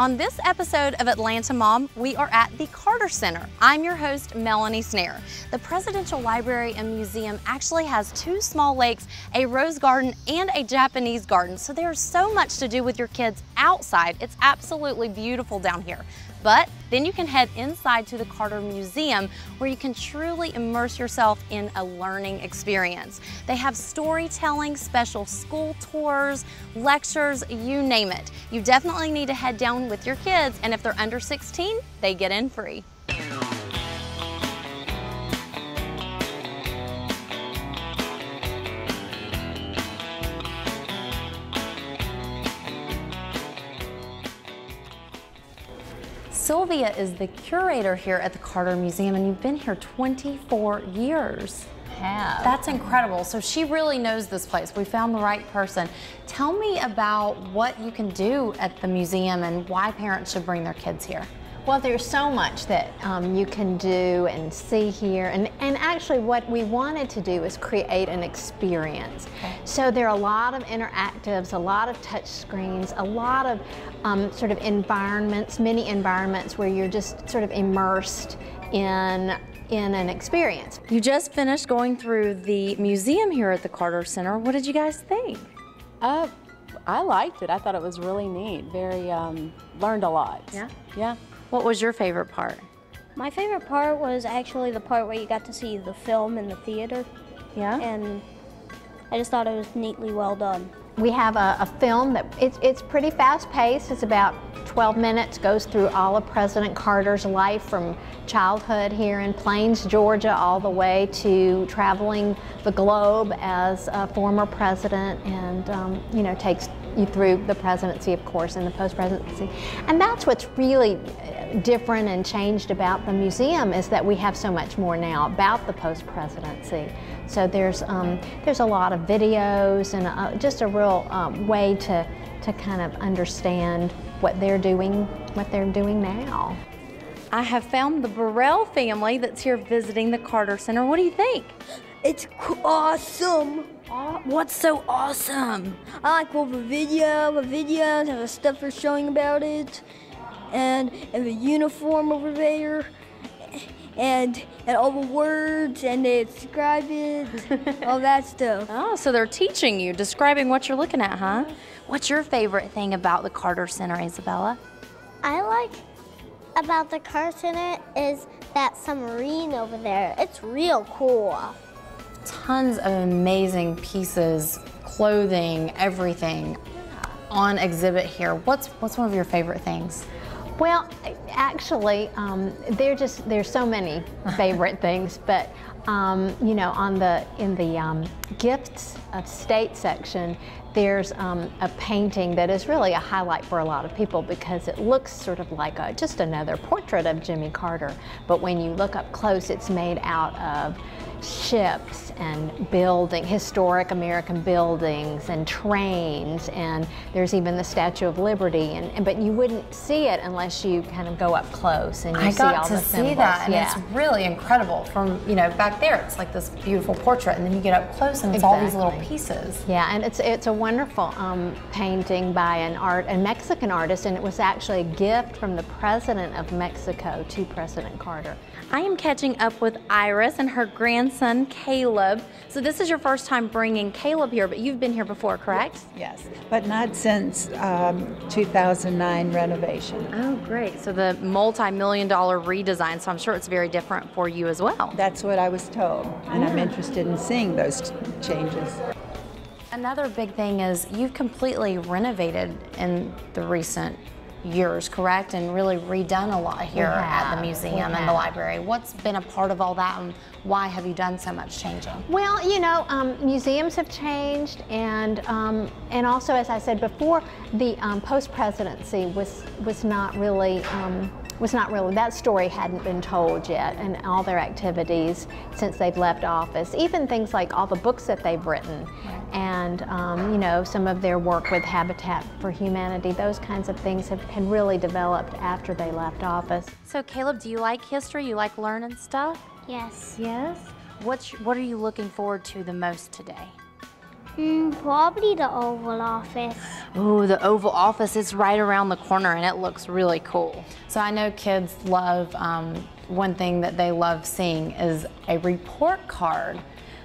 On this episode of Atlanta Mom, we are at the Carter Center. I'm your host, Melanie Snare. The Presidential Library and Museum actually has two small lakes, a rose garden, and a Japanese garden. So there's so much to do with your kids outside. It's absolutely beautiful down here. But then you can head inside to the Carter Museum where you can truly immerse yourself in a learning experience. They have storytelling, special school tours, lectures, you name it. You definitely need to head down with your kids, and if they're under 16, they get in free. Sylvia is the curator here at the Carter Museum, and you've been here 24 years. Have. That's incredible. So she really knows this place. We found the right person. Tell me about what you can do at the museum and why parents should bring their kids here. Well, there's so much that you can do and see here, and actually what we wanted to do is create an experience. Okay. So there are a lot of interactives, a lot of touch screens, a lot of sort of environments, mini environments where you're just sort of immersed in an experience. You just finished going through the museum here at the Carter Center. What did you guys think? I liked it. I thought it was really neat. Very, learned a lot. Yeah? Yeah. What was your favorite part? My favorite part was actually the part where you got to see the film in the theater. Yeah? And I just thought it was neatly well done. We have a film that it's pretty fast-paced. It's about 12 minutes, goes through all of President Carter's life from childhood here in Plains, Georgia, all the way to traveling the globe as a former president, and you know, takes you through the presidency, of course, and the post-presidency. And that's what's really different and changed about the museum, is that we have so much more now about the post-presidency. So there's a lot of videos and just a real way to kind of understand what they're doing now. I have found the Burrell family that's here visiting the Carter Center. What do you think? It's awesome. What's so awesome? I like all the videos and the stuff they're showing about it, and the uniform over there, and all the words, and they describe it, all that stuff. Oh, so they're teaching you, describing what you're looking at, huh? What's your favorite thing about the Carter Center, Isabella? I like about the Carter Center is that submarine over there. It's real cool. Tons of amazing pieces, clothing, everything on exhibit here. What's one of your favorite things? Well, actually, there's so many favorite things, but you know, in the gifts of state section, there's a painting that is really a highlight for a lot of people because it looks sort of like just another portrait of Jimmy Carter. But when you look up close, it's made out of ships and historic American buildings and trains, and there's even the Statue of Liberty, but you wouldn't see it unless you kind of go up close and you see all the symbols. I got to see that, and it's really incredible. From, you know, back there, it's like this beautiful portrait, and then you get up close and it's all these little pieces. Yeah, and it's a wonderful painting by a Mexican artist, and it was actually a gift from the President of Mexico to President Carter. I am catching up with Iris and her grandson, Caleb. So this is your first time bringing Caleb here, but you've been here before, correct? Yes, but not since 2009 renovation. Oh, great. So the multi-million-dollar redesign, so I'm sure it's very different for you as well. That's what I was told, and I'm interested in seeing those changes. Another big thing is you've completely renovated in the recent years, correct? And really redone a lot here at the museum and the library. What's been a part of all that, and why have you done so much changing? Well, you know, museums have changed, and also, as I said before, the post-presidency was not really that story hadn't been told yet, and all their activities since they've left office, even things like all the books that they've written, and you know, some of their work with Habitat for Humanity, those kinds of things had really developed after they left office. So Caleb, do you like history? You like learning stuff? Yes. Yes? What are you looking forward to the most today? Probably the Oval Office. Ooh, the Oval Office is right around the corner and it looks really cool. So I know kids love, one thing that they love seeing is a report card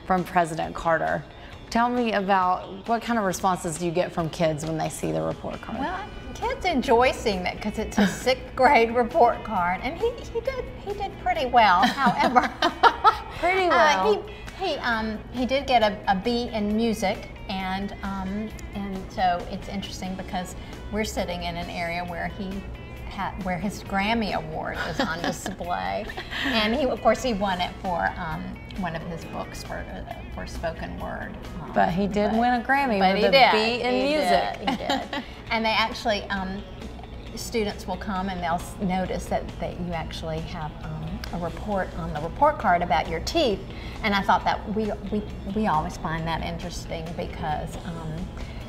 from President Carter. Tell me about what kind of responses do you get from kids when they see the report card? Well, kids enjoy seeing that because it's a 6th grade report card, and he did pretty well. However, Pretty well. He did get a B in music, and so it's interesting because we're sitting in an area where where his Grammy Award is on display, and of course he won it for one of his books for spoken word. But he did win a Grammy But with he a did. B in music. He did. And they actually, students will come and they'll notice that you actually have a report on the report card about your teeth. And I thought that we always find that interesting because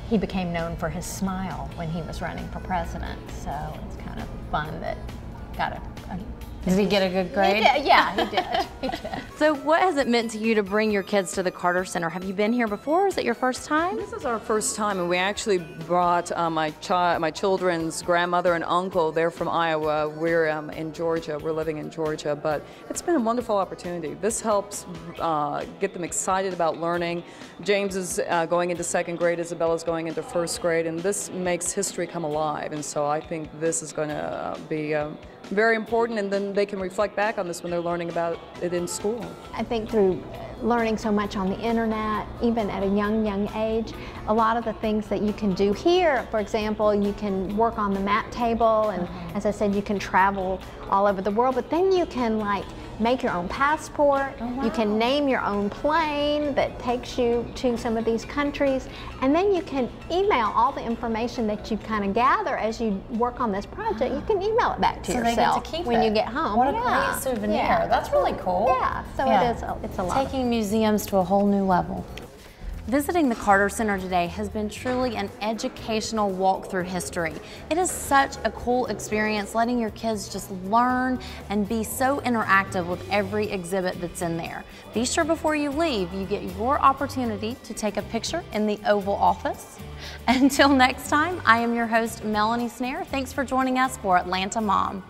he became known for his smile when he was running for president. So it's kind of fun that got a Did he get a good grade? He did, yeah, he did. He did. So what has it meant to you to bring your kids to the Carter Center? Have you been here before, or is it your first time? This is our first time, and we actually brought my children's grandmother and uncle. They're from Iowa. We're in Georgia. We're living in Georgia, but it's been a wonderful opportunity. This helps get them excited about learning. James is going into 2nd grade. Isabella's going into 1st grade, and this makes history come alive. And so I think this is going to be very important, and then they can reflect back on this when they're learning about it in school. I think through learning so much on the internet, even at a young age, a lot of the things that you can do here, for example, you can work on the map table, and as I said, you can travel all over the world, but then you can like make your own passport, you can name your own plane that takes you to some of these countries, and then you can email all the information that you kind of gather as you work on this project. You can email it back to yourself they get to keep when it. you get home. What a great souvenir. Yeah. That's really cool. Yeah, so it's a lot. Taking museums to a whole new level. Visiting the Carter Center today has been truly an educational walk through history. It is such a cool experience letting your kids just learn and be so interactive with every exhibit that's in there. Be sure before you leave, you get your opportunity to take a picture in the Oval Office. Until next time, I am your host, Melanie Snare. Thanks for joining us for Atlanta Mom.